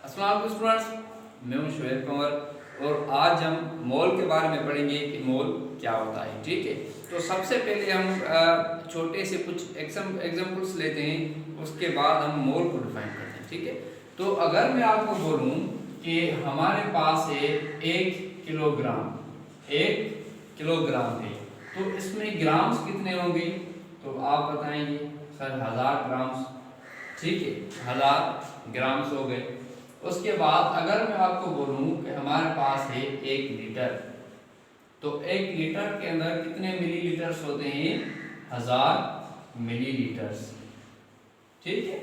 अस्सलाम वालेकुम स्टूडेंट्स, मैं हूं शुएब कंवर और आज हम मोल के बारे में पढ़ेंगे कि मोल क्या होता है। ठीक है, तो सबसे पहले हम छोटे से कुछ एग्जांपल्स लेते हैं, उसके बाद हम मोल को डिफाइन करते हैं। ठीक है, तो अगर मैं आपको बोलूं कि हमारे पास है 1 किलोग्राम है, तो इसमें ग्राम्स कितने होंगे? तो आप बताएंगे सर 1000 ग्राम्स। ठीक है, 1000 ग्राम्स हो गए। उसके बाद अगर मैं आपको बोलूं कि हमारे पास है 1 लीटर, तो 1 लीटर के अंदर कितने मिलीलीटर्स होते हैं? 1000 मिलीलीटर्स। ठीक है,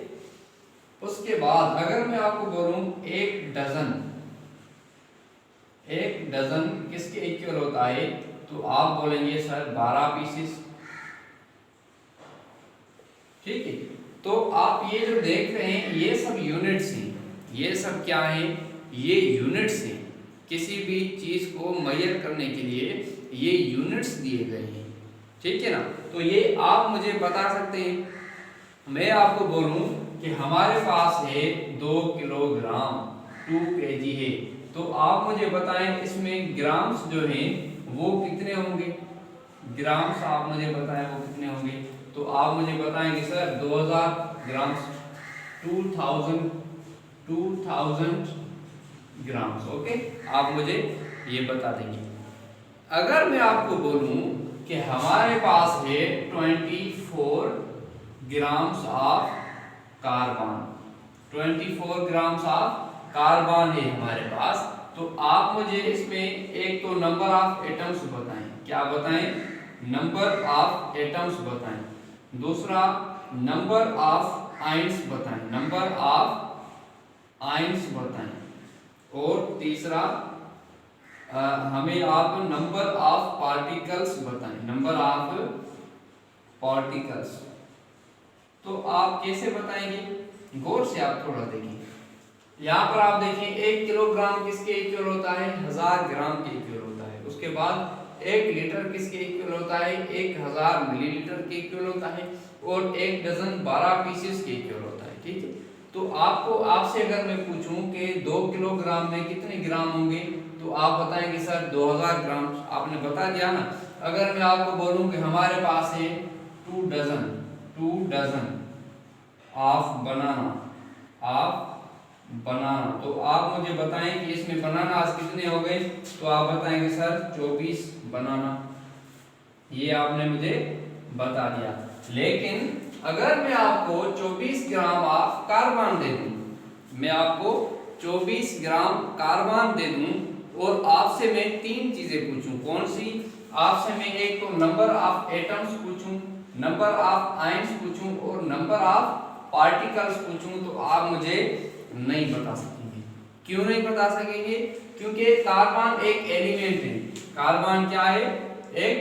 उसके बाद अगर मैं आपको बोलूं 1 डजन किसके इक्वल होता है? तो आप बोलेंगे सर 12 पीसेस। ठीक है, तो आप ये जो देख रहे हैं ये सब यूनिट्स हैं। ये सब क्या है? ये यूनिट्स हैं। किसी भी चीज को मेजर करने के लिए ये यूनिट्स दिए गए हैं। ठीक है ना, तो ये आप मुझे बता सकते हैं। मैं आपको बोलूं कि हमारे पास है 2 किलोग्राम, 2 kg है, तो आप मुझे बताएं इसमें ग्राम्स जो हैं वो कितने होंगे? ग्राम्स आप मुझे बताएं वो कितने होंगे? तो आप मुझे बताएंगे सर 2000 ग्राम्स, 2000 ग्राम्स। ओके, आप मुझे ये बता देंगे। अगर मैं आपको बोलूं कि हमारे पास है 24 grams of carbon, 24 grams of carbon है हमारे पास, तो आप मुझे इसमें एक तो नंबर ऑफ एटम्स बताएं। क्या बताएं? नंबर ऑफ एटम्स बताएं। दूसरा नंबर ऑफ आयंस बताएं, नंबर ऑफ आयंस बताएं। और तीसरा हमें आप नंबर ऑफ पार्टिकल्स बताएं, नंबर ऑफ पार्टिकल्स। तो आप कैसे बताएंगे? गौर से आप थोड़ा देखिए। यहाँ पर आप देखें 1 किलोग्राम किसके इक्वल होता है? 1000 ग्राम के इक्वल होता है। उसके बाद 1 लीटर किसके इक्वल होता है? 1000 मिलीलीटर के इक्वल होता है। और 1 डजन 12 पीसेस के इक्वल होता है। ठीक है, तो आपसे अगर मैं पूछूं कि 2 किलोग्राम में कितने ग्राम होंगे, तो आप बताएंगे सर 2000 ग्राम। आपने बता दिया ना। अगर मैं आपको बोलूं कि हमारे पास है 2 डजन ऑफ बनाना, तो आप मुझे बताएं कि इसमें बनाना कितने हो गए? तो आप बताएंगे सर 24 बनाना। ये आपने मुझे बता दिया। लेकिन अगर मैं आपको 24 ग्राम ऑफ कार्बन दे दूं, मैं आपको 24 ग्राम कार्बन दे दूं और आपसे मैं 3 चीजें पूछूं, कौन सी? आपसे मैं एक तो नंबर ऑफ एटम्स पूछूं, नंबर ऑफ आयंस पूछूं और नंबर ऑफ पार्टिकल्स पूछूं, तो आप मुझे नहीं बता सकेंगे। क्यों नहीं बता सकेंगे? क्योंकि कार्बन एक एलिमेंट है। कार्बन क्या है? एक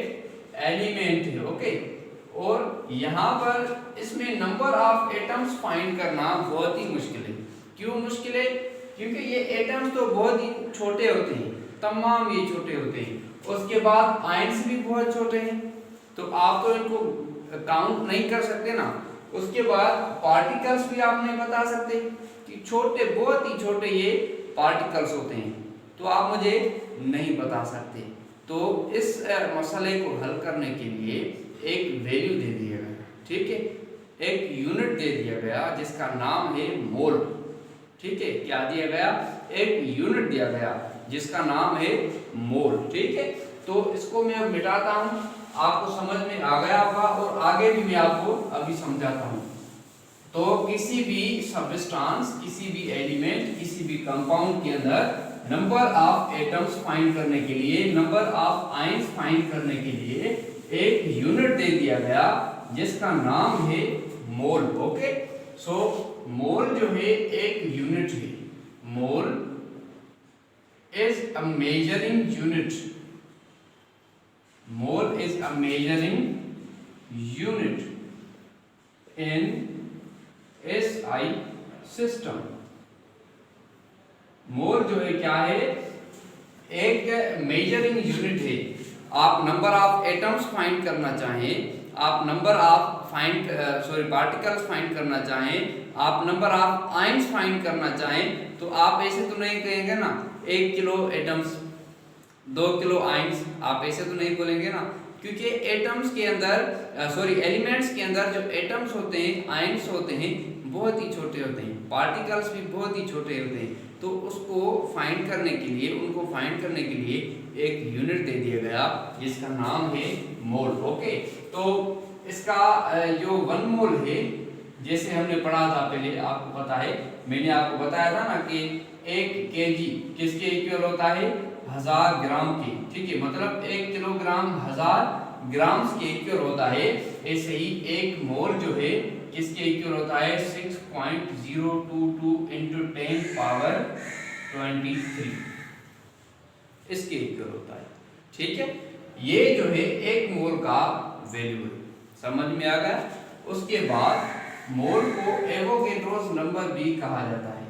एलिमेंट है। ओके, और यहाँ पर इसमें नंबर ऑफ एटम्स फाइंड करना बहुत ही मुश्किल है। क्यों मुश्किल है? क्योंकि ये एटम्स तो बहुत ही छोटे होते हैं, तमाम ये छोटे होते हैं। उसके बाद आयंस भी बहुत छोटे हैं, तो आप तो इनको काउंट नहीं कर सकते ना। उसके बाद पार्टिकल्स भी आप नहीं बता सकते कि छोटे, बहुत ही छोटे ये पार्टिकल्स होते हैं, तो आप मुझे नहीं बता सकते। तो इस मसले को हल करने के लिए एक वैल्यू दे दिया गया। ठीक है, एक यूनिट दे दिया गया जिसका नाम है मोल। ठीक है, क्या दिया गया? एक यूनिट दिया गया जिसका नाम है मोल। ठीक है, तो इसको मैं अब मिटाता हूं, आपको समझ में आ गया होगा और आगे भी मैं आपको अभी समझाता हूं। तो किसी भी सब्सटेंस, किसी भी एलिमेंट, किसी भी कंपाउंड के अंदर नंबर ऑफ एटम्स फाइंड करने के लिए, नंबर ऑफ आयंस फाइंड करने के लिए एक यूनिट दे दिया गया जिसका नाम है मोल। ओके, सो मोल जो है एक यूनिट है। Mole is a measuring unit. Mole is a measuring unit in SI system. Mole जो है क्या है? एक मेजरिंग यूनिट है। आप नंबर ऑफ एटम्स फाइंड करना चाहें, आप नंबर ऑफ पार्टिकल्स फाइंड करना चाहें, आप नंबर ऑफ आयंस फाइंड करना चाहें, तो आप ऐसे तो नहीं कहेंगे ना 1 किलो एटम्स 2 किलो आयंस, आप ऐसे तो नहीं बोलेंगे ना, क्योंकि एटम्स के अंदर एलिमेंट्स के अंदर जो एटम्स होते हैं, आयंस होते हैं, बहुत ही छोटे होते हैं, पार्टिकल्स भी बहुत ही छोटे होते हैं। तो उसको फाइंड करने के लिए, उनको फाइंड करने के लिए एक यूनिट दे दिया गया जिसका नाम है मोल। ओके, तो इसका जो 1 मोल है, जैसे हमने पढ़ा था पहले, आपको पता है, मैंने आपको बताया था ना कि 1 केजी किसके इक्वल होता है, 1000 ग्राम के। ठीक है, मतलब 1 किलोग्राम 1000 ग्राम्स के इक्वल होता है। ऐसे ही 1 मोल जो है किसके इक्वल होता है, 6.022 into 10 पावर 23 इसके इक्वल होता है। ठीक है, ये जो है 1 मोल का वैल्यू है, समझ में आ गया। उसके बाद मोल को एवोगैड्रोस नंबर भी कहा जाता है।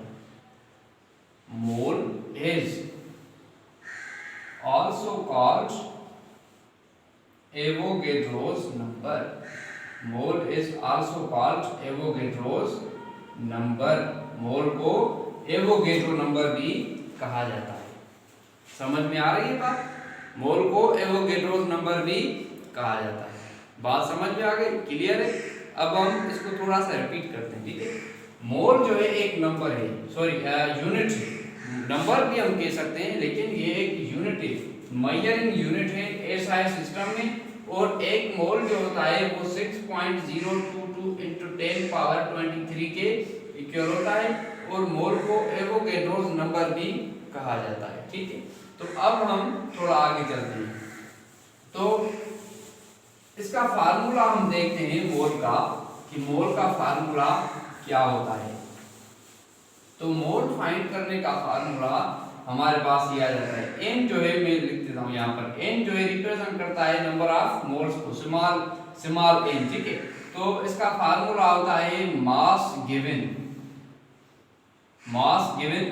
Mole is also called Avogadro's number. Mole is also called Avogadro's number. मोल को एवोगैड्रो नंबर भी कहा जाता है। समझ में आ रही है बात, मोल को एवोगैड्रो नंबर भी कहा जाता है। बात समझ में आ गई, क्लियर है। अब हम इसको थोड़ा सा रिपीट करते हैं। ठीक है, मोल जो है एक नंबर है, यूनिट है, नंबर भी हम कह सकते हैं, लेकिन ये एक यूनिट है, मेजरिंग यूनिट है एसआई सिस्टम में। और 1 मोल जो होता है वो 6.022 into 10 पावर 23 के इक्वल होता है, और मोल को एवोगैड्रोस नंबर भी कहा जाता है। ठीक है, तो अब हम थोड़ा आगे चलते हैं। तो इसका फार्मूला हम देखते हैं मोल का, कि मोल का फार्मूला क्या होता है। तो मोल फाइंड करने का फार्मूला हमारे पास ये आ जाता है। n जो है, मैं लिख देता हूं यहाँ पर, n जो है रिप्रेजेंट करता है नंबर ऑफ मोल्स को, स्मॉल n। ठीक है, तो इसका फार्मूला होता है mass given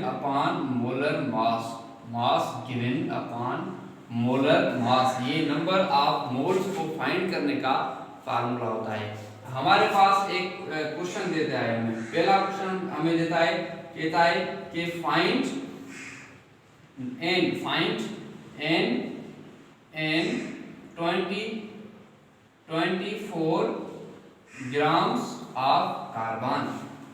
upon molar mass, mass given upon molar mass. ये नंबर ऑफ मोल्स को फाइंड करने का फार्मूला होता है। हमारे पास एक क्वेश्चन देता है हमें, पहला क्वेश्चन हमें देता है, कहता है कि find n 24 grams of carbon.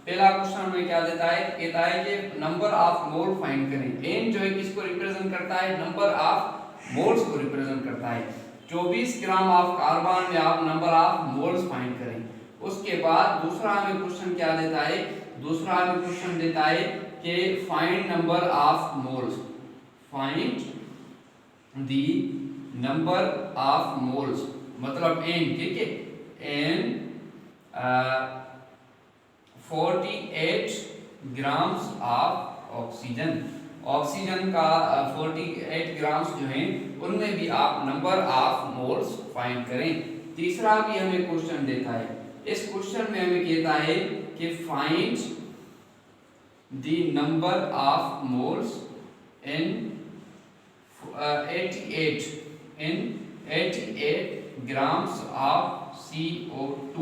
पहला क्वेश्चन में क्या देता है, कहता है कि नंबर ऑफ मोल फाइंड करें। n जो है किसको रिप्रेजेंट करता है, नंबर ऑफ मोल्स को रिप्रेजेंट करता है। 24 ग्राम ऑफ कार्बन में आप नंबर ऑफ मोल्स फाइंड करें। उसके बाद दूसरा हमें क्वेश्चन क्या देता है, दूसरा हमें क्वेश्चन देता है कि find number of moles, find the number of moles, मतलब n। ठीक है, n 48 grams of oxygen, oxygen का 48 ग्राम्स जो हैं उनमें भी आप नंबर ऑफ मोल्स फाइंड करें। तीसरा भी हमें क्वेश्चन देता है, इस क्वेश्चन में हमें कहता है कि find the number of moles in 88 grams of CO2।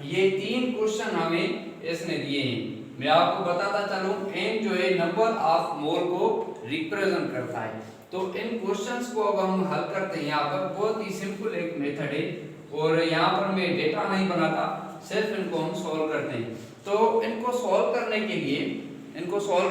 ये 3 क्वेश्चन हमें इसने दिए हैं। मैं आपको बताता चलूं, n जो है नंबर ऑफ मोल को रिप्रेजेंट करता है। तो इन क्वेश्चंस को अब हम हल करते हैं। यहाँ पर बहुत ही सिंपल एक मेथड है, और यहाँ पर मैं डेटा नहीं बनाता, सिर्फ इनको हम सॉल्व करते हैं। तो इनको सॉल्व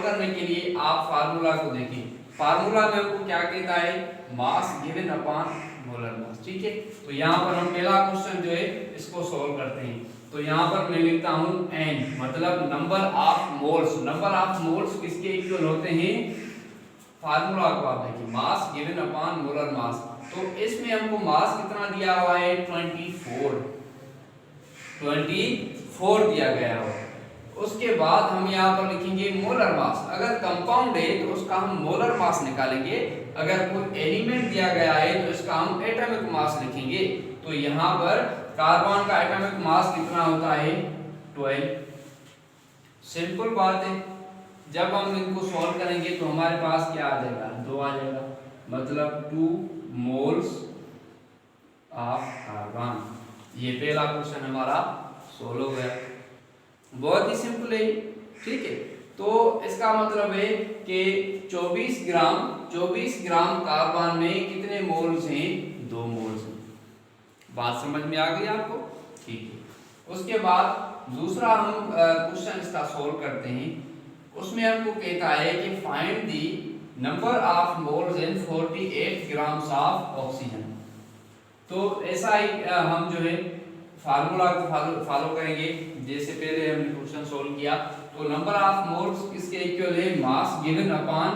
करने के लिए आप फार्मूला को देखिए। फार्मूला में हमको क्या कहता है, mass given upon molar mass. ठीक है, तो यहाँ पर हम पहला क्वेश्चन जो है इसको सॉल्व करते हैं। तो यहाँ पर मैं लिखता हूँ n, मतलब number of moles. Number of moles किसके इक्वल होते हैं, फार्मूला को आप देखिए, mass given upon molar mass. तो इसमें हमको मास कितना दिया हुआ है, 24 दिया गया हो। उसके बाद हम यहाँ पर लिखेंगे मोलर मास। अगर कंपाउंड है तो उसका हम मोलर मास निकालेंगे, अगर कोई एलिमेंट दिया गया है तो इसका हम एटॉमिक मास लिखेंगे। तो यहाँ पर कार्बन का एटॉमिक मास कितना होता है, 12। सिंपल बात है। जब हम इनको सॉल्व करेंगे तो हमारे पास क्या आ जाएगा, 2 आ जाएगा, मतलब 2 मोल्स ऑफ कार्बन। ये पहला क्वेश्चन हमारा सोल्व हो गया। बहुत ही सिंपल है, ठीक है। तो इसका मतलब है कि 24 ग्राम कार्बन में कितने मोल्स हैं? 2 मोल्स हैं। बात समझ में आ गई आपको? ठीक है। उसके बाद दूसरा हम क्वेश्चन इसका सोल्व करते हैं। उसमें हमको कहता है कि find the number of moles in 48 grams of oxygen. तो ऐसा ही हम जो है फार्मूला को फॉलो करेंगे जैसे पहले हमने क्वेश्चन सोल्व किया। तो नंबर ऑफ मोल्स किसके इक्वल है? Mass given upon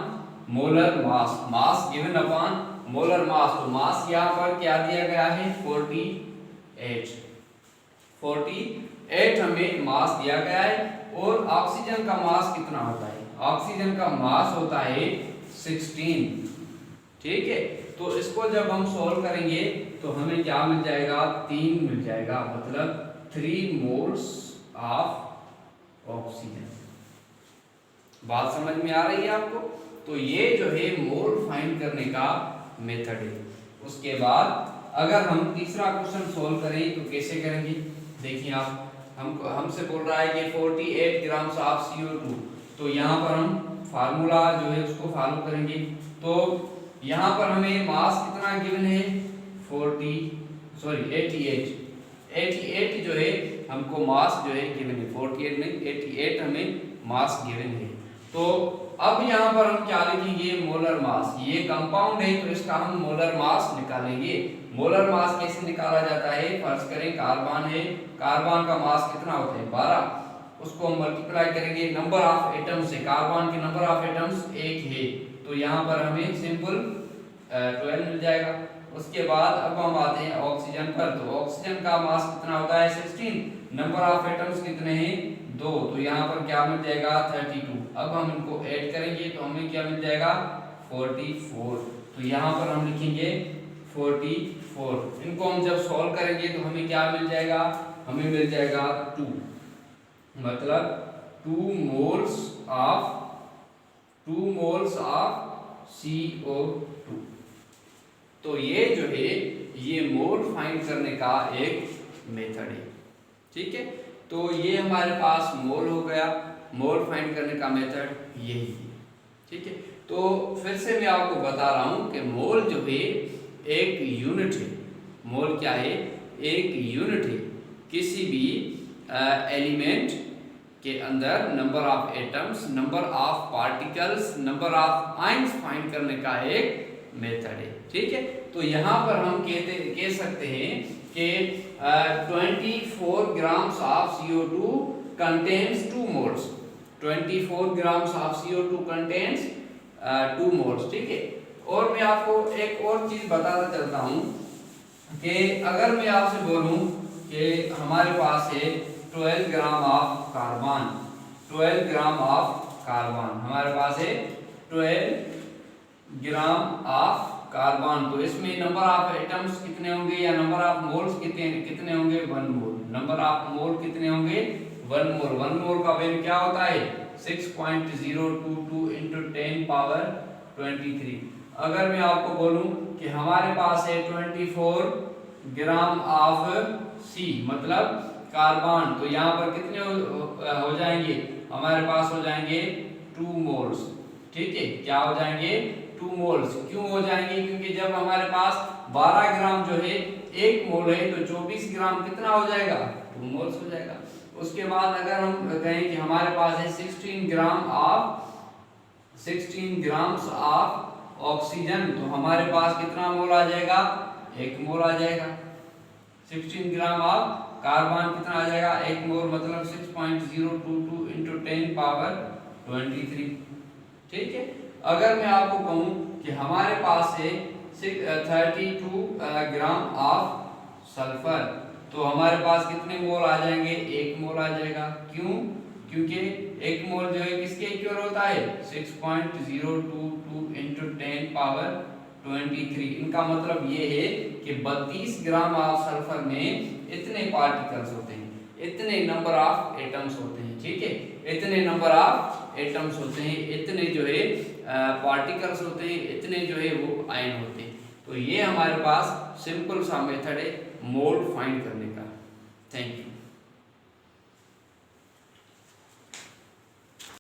molar mass. Mass given upon molar mass. तो मास यहाँ पर क्या दिया गया है? 48 हमें मास दिया गया है। और ऑक्सीजन का मास कितना होता है? ऑक्सीजन का मास होता है 16, ठीक है। तो इसको जब हम सॉल्व करेंगे तो हमें क्या मिल जाएगा? 3 मिल जाएगा, मतलब 3 मोल्स ऑफ ऑक्सीजन। बात समझ में आ रही है आपको? तो ये जो है मोल फाइंड करने का मेथड है। उसके बाद अगर हम तीसरा क्वेश्चन सोल्व करें तो कैसे करेंगे? देखिए आप, हमसे बोल रहा है कि 48 ग्राम्स ऑफ CO2। तो यहाँ पर हम फार्मूला जो है उसको फॉलो करेंगे। तो यहाँ पर हमें मास कितना गिवन है? 88 जो है हमको मास जो है गिवन है। 48 नहीं, 88 हमें मास गिवन है। तो अब यहाँ पर हम क्या लिखेंगे? Molar mass. ये कंपाउंड है तो इसका हम मोलर मास निकालेंगे। मोलर मास कैसे निकाला जाता है? फर्ज करें कार्बन है, कार्बन का मास कितना होता है? 12। उसको हम मल्टीप्लाई करेंगे नंबर ऑफ एटम्स से। कार्बन के नंबर ऑफ एटम्स 1 है, तो यहाँ पर हमें सिंपल 12 मिल जाएगा। उसके बाद अब हम आते हैं ऑक्सीजन पर। तो ऑक्सीजन का मास कितना होता है? 16। नंबर ऑफ एटम्स कितने हैं? 2। तो यहाँ पर क्या मिल जाएगा? 32। अब हम इनको ऐड करेंगे तो हमें क्या मिल जाएगा? 44। तो यहाँ पर हम लिखेंगे 44। इनको हम जब सॉल्व करेंगे तो हमें क्या मिल जाएगा? हमें मिल जाएगा 2, मतलब 2 मोल्स ऑफ CO2। तो ये जो है ये मोल फाइंड करने का एक मेथड है, ठीक है। तो ये हमारे पास मोल हो गया। मोल फाइंड करने का मेथड यही है, ठीक है। तो फिर से मैं आपको बता रहा हूं कि मोल जो है एक यूनिट है। मोल क्या है? एक यूनिट है। किसी भी एलिमेंट के अंदर number of atoms, number of particles, number of ions find करने का एक मेथड है, ठीक है। तो यहाँ पर हम कह सकते हैं कि 24 grams of CO2 contains 2 moles. 24 grams of CO2 contains 2 moles, ठीक है। और मैं आपको एक और चीज बताता चलता हूँ कि अगर मैं आपसे बोलूँ कि हमारे पास है 12 gram of carbon, 12 gram of carbon हमारे पास है 12 ग्राम ऑफ कार्बन। तो इसमें नंबर ऑफ एटम्स कितने होंगे या नंबर ऑफ मोल्स कितने होंगे? 1 मोल। नंबर ऑफ मोल कितने होंगे? 1 मोल। 1 मोल का वैल्यू क्या होता है? 6.022 into 10 पावर 23। अगर मैं आपको बोलूं कि हमारे पास है 24 ग्राम ऑफ C, मतलब कार्बन, तो यहाँ पर कितने हो जाएंगे? हमारे पास हो जाएंगे 2 मोल्स, ठीक है। क्या हो जाएंगे? 2 मोल्स। क्यों हो जाएंगे? क्योंकि जब हमारे पास 12 ग्राम जो है 1 मोल है तो 24 ग्राम कितना हो जाएगा? 2 मोल्स हो जाएगा। उसके बाद अगर हम कहें कि हमारे पास है 16 ग्राम्स ऑफ ऑक्सीजन, तो हमारे पास कितना मोल आ जाएगा? 1 मोल आ जाएगा। 16 ग्राम ऑफ कार्बन कितना आ जाएगा? 1 मोल, मतलब 6.022 into 10 पावर 23, ठीक है। अगर मैं आपको कहूं कि हमारे पास है 32 ग्राम ऑफ सल्फर, तो हमारे पास कितने मोल आ जाएंगे? 1 मोल आ जाएगा। क्यों? क्योंकि 1 मोल जो है किसके इक्वल होता है? 6.022 into 10 पावर 23। इनका मतलब ये है कि 32 ग्राम ऑफ सल्फर में इतने पार्टिकल्स होते हैं, इतने नंबर ऑफ एटम्स होते हैं, ठीक है। इतने नंबर ऑफ एटम्स होते हैं, इतने जो है पार्टिकल्स होते हैं, इतने जो है वो आयन होते हैं। तो ये हमारे पास सिंपल सा मेथड है मोल फाइंड करने का। Thank you.